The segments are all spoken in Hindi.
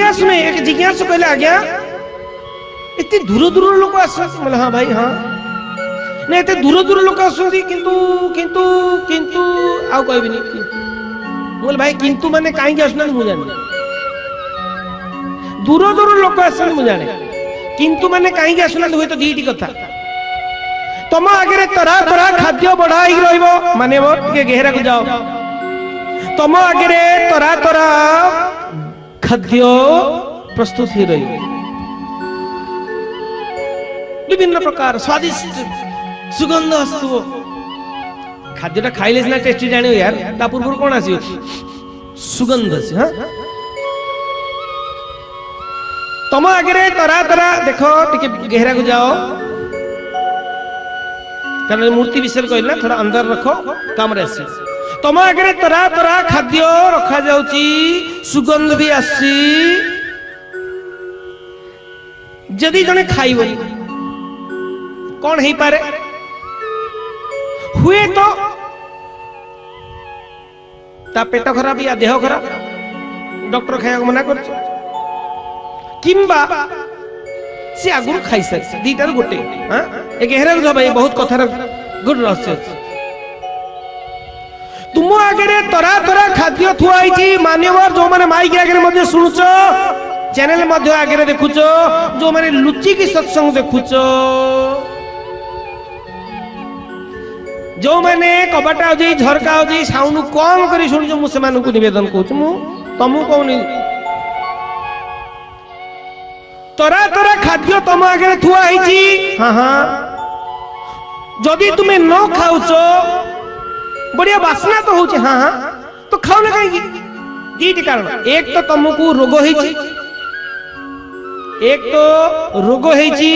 जिज्ञासु नहीं एक जिज्ञासु कहले आज्ञा इतने दूर दूर लोक आस हाँ भाई हाँ नहीं एते दूर दूर लोक आसुंदी किंतु किंतु किंतु आउ कहबिनी बोल भाई किंतु माने काहे आसुना मु जाने दूर दूर लोक आसन मु जाने किंतु माने काहे आसुना हुए तो दीटी कथा तुम आगे तरा तरा खाद्य बढ़ाई रहिबो माने के घेरा को जाओ तुम आगे तरा तरा खाद्य प्रस्तुत ही रही विभिन्न प्रकार स्वादिष्ट सुगंध आसुव खाद्यटा खाइले सिना टेस्टी जानियो यार ता पूर्व कोन आसी सुगंध आसी हां तुम आगे तरा तरा देखो टिके गहरा को जाओ कारण मूर्ति विषय कहला थोड़ा अंदर रखो काम रे आसी तुम आगे तरा तरा खाद्य रखा जाउची सुगंध भी आसी जदि जने खाइबनी कौन ही पारे हुए तो ता पेट खराब या देह खराब डॉक्टर खाया मना कर किंबा से आगुर खाई सक दीटार गोटे हां एक हेरा जो भाई बहुत कथार गुड रहस्य तुम आगे तरा तरा खाद्य थुआई मान्यवर जो माने माइक आगे मध्ये सुनुच चैनल मध्ये आगे देखुच जो माने लुचि की सत्संग देखुच जो माने कबाट आउजी झरका आउजी साउंड कम करी सुन जो मु से मानु को निवेदन कहूँ मु तमु कहूनी तरा तरा खाद्य तुम आगे थुआ होईची हाँ हाँ जदि तुम्हें न खाउच बढ़िया बासना तो होची हाँ हाँ तो खाओ ना कहीं दीटी कारण एक तो तुमको रोग होईची एक तो रोग होईची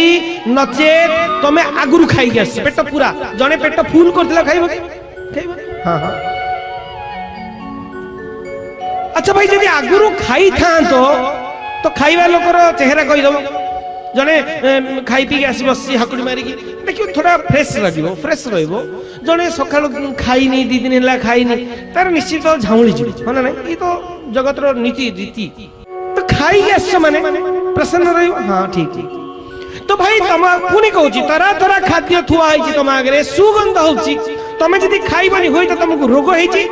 नचेत तमे आगुरु खाई गस पेट पूरा जने पेट फुल करथिला खाइबो खाइबो हां हां अच्छा भाई जदी आगुरु खाई थांतो तो खाइबा लोकर चेहरा कहि दबो जने खाई पी गस बसी हाकुड़ी मारी की देखियो थोड़ा फ्रेश लागिबो फ्रेश रहइबो जने सकाळ खाई नहीं दी दिन ला खाई नहीं तार निश्चित झाउली जी हो ना नहीं ई तो जगत रो नीति रीति तो खाई गस माने प्रसन्न रहिबो हां ठीक ठीक तो भाई तम पुनी कहूची तरा तरा खाद्य थुआ होईची तम आगे सुगंध होची तमे जदी खाइबनी होई त तुमको रोग होईची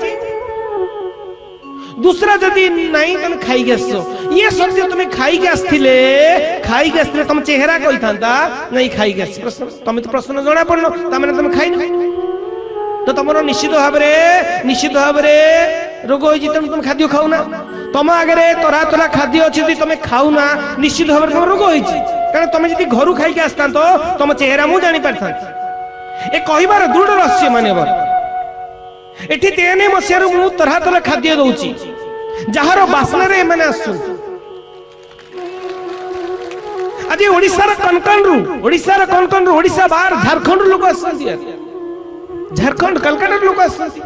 दूसरा जदी नहीं तमे खाई गसो ये सत्य तुम खाई गसथिले तुम चेहरा कहि थांता नहीं खाई गस प्रश्न तमे तो प्रश्न जणा पड़नो तमे तुम खाई न तो तमरो निश्चित भाबरे रोग होईची तुम खाद्य खाउ ना तम आगे तरा तरा खाद्य अछि तुम खाउ ना निश्चित भाबरे तुम रोग होईची कारण तुम जदि घर खाई आसता तो तुम चेहरा मु जानी पारथा ए कहिबार दृढ़ रहस्य मानेबर एठी 93 मसियार मु तरह तरह खाद्य दउची जहार बासना रे माने आसु आज ओडिसा कनकन रु ओडिसा बाहर झारखंड लोक आसନ୍ତି झारखंड कलकत्ता लोक आसନ୍ତି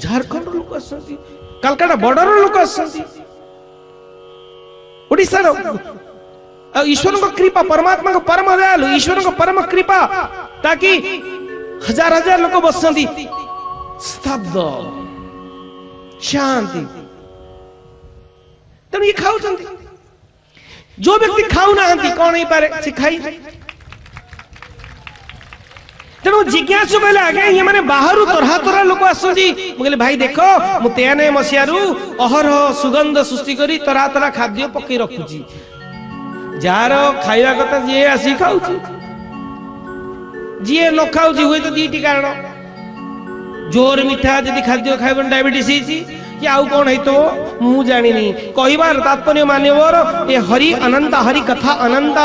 झारखंड लोक आसନ୍ତି कलकत्ता बॉर्डर लोक आसନ୍ତି ओडिसा ईश्वर को कृपा परमात्मा को परम दयालु ईश्वर को परम कृपा ताकि हजार हजार लोग बसंती स्तब्ध शांति तेणु ये खाऊ जो व्यक्ति खाऊ ना कौन ही पारे से खाई तेणु जिज्ञासु कहले आगे ये माने बाहर तरह तरह लोक आसुची कहले भाई देखो मु 93 मसियारू अहरह सुगंध सृष्टि करी तरह तरह खाद्य पकई रखुची जार खाइबा कथा जी आसी खाऊची जी न खाऊची हुए तो दीटी कारण जोर मिठा जदि खाद्य खाइबन डायबिटीज होईची कि आउ कौन है तो मु जानिनी कहिबार तात्पर्य मान्यवर ये हरि अनंत हरि कथा अनंत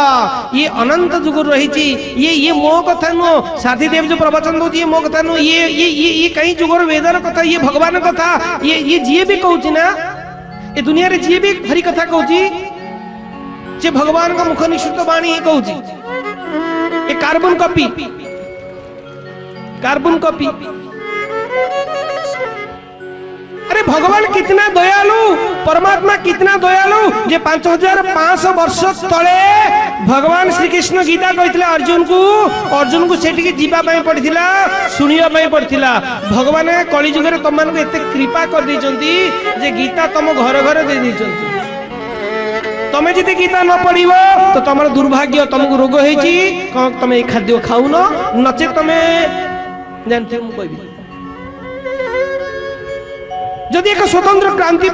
ये अनंत जुगुर रहीची ये मो कथा नो साथी देव जो प्रवचन दो ये मो कथा नो ये कहीं जुगुर वेदर कथा ये भगवान कथा ये जी भी कहूची ना ये दुनिया रे जी भी हरि कथा कहूची जे भगवान का मुख निश्चित वाणी ही कहूची ये कार्बन कॉपी अरे भगवान कितना दयालु परमात्मा कितना दयालु जे 5500 वर्ष तले भगवान श्री कृष्ण गीता कहते अर्जुन को सेठी जीवा पड़ता शुणा पड़ता भगवान कलिजुग तुम मान एत कृपा कर जे गीता तुम घर घर दे तमें जब गीता न पढ़ तो तुम दुर्भाग्य तुमको रोग हो तुम ये खाद्य खाऊन नचे तुम जानते मुझे जदि एक स्वतंत्र क्रांति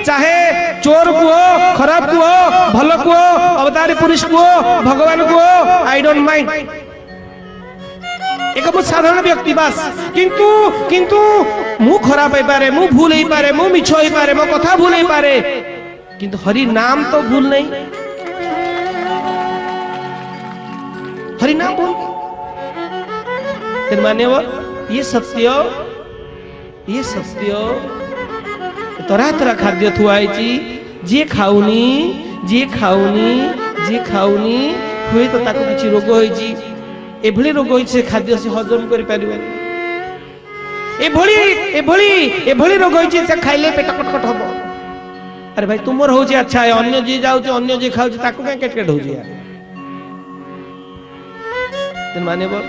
चाहे चोर कुह खराब कुह भल कुह अवतारी पुरुष कुह भगवान कुह आई डोंट माइंड एक बहुत साधारण व्यक्ति बस किंतु किंतु मु खराब हो पारे मु भूल हो पारे मु मिछ हो पारे मो कथा भूल हो पारे किंतु हरि नाम तो भूल नहीं हरि नाम भूल माने ये सत्य तरह तरह खाद्य थुआई जी खाऊनी हुए तो ताको किछि रोग होईची एभली रोग होई से खाद्य से हजम करि परिबनी एभली रोग होईची से खाइले पेट कटकट हबो अरे भाई तुमर होची अच्छा है अन्य जी जाउची अन्य जी खाउची ताको के केटकेट होची यार तन माने बो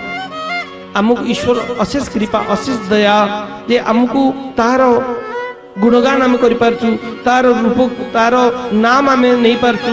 हमको ईश्वर अशेष कृपा अशेष दया जे हमको तार गुणगान आम कर तार रूप तार नाम आम नहीं पार्चु